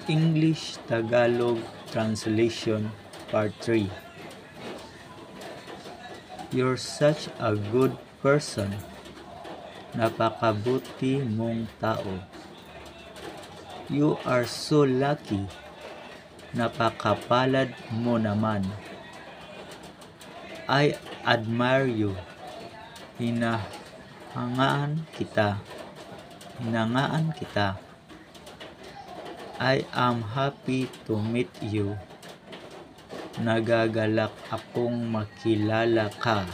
English Tagalog Translation Part 3. You're such a good person. Napakabuti mong tao. You are so lucky. Napakapalad mo naman. I admire you. Hinangaan kita. I am happy to meet you. Nagagalak akong makilala ka.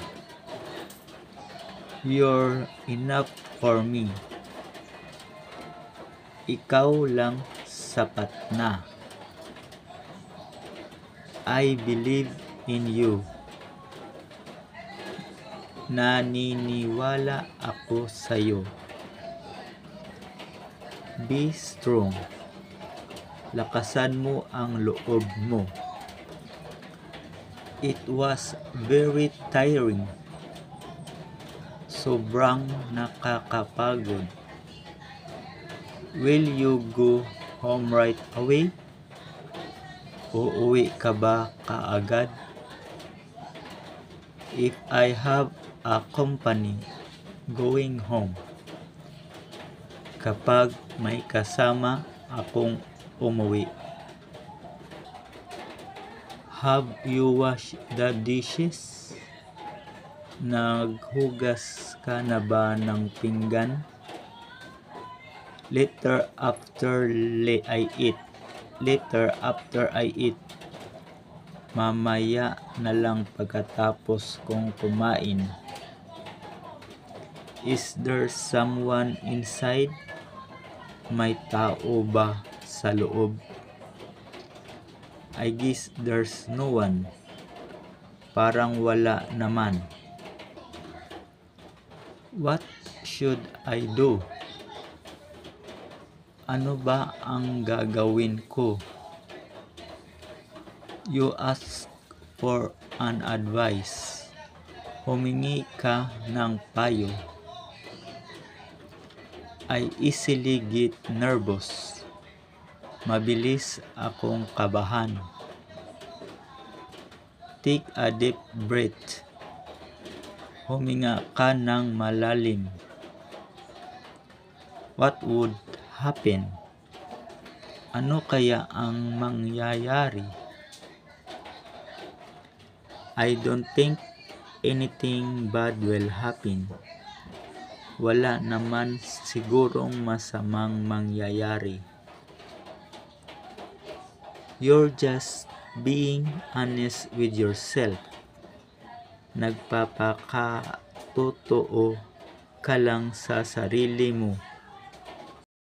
You're enough for me. Ikaw lang sapat na. I believe in you. Naniniwala ako sa'yo. Be strong. Lakasan mo ang loob mo. It was very tiring. Sobrang nakakapagod. Will you go home right away? Uuwi ka ba kaagad? If I have a company going home. Kapag may kasama akong umuwi. Have you washed the dishes? Naghugas ka na ba ng pinggan? Later after I eat. Mamaya na lang pagkatapos kong kumain. Is there someone inside? May tao ba sa loob? I guess there's no one. Parang wala naman. What should I do? Ano ba ang gagawin ko? You ask for an advice. Humingi ka ng payo. I easily get nervous. Mabilis akong kabahan. Take a deep breath. Huminga ka ng malalim. What would happen? Ano kaya ang mangyayari? I don't think anything bad will happen. Wala naman sigurong masamang mangyayari. You're just being honest with yourself. Nagpapakatotoo ka lang sa sarili mo.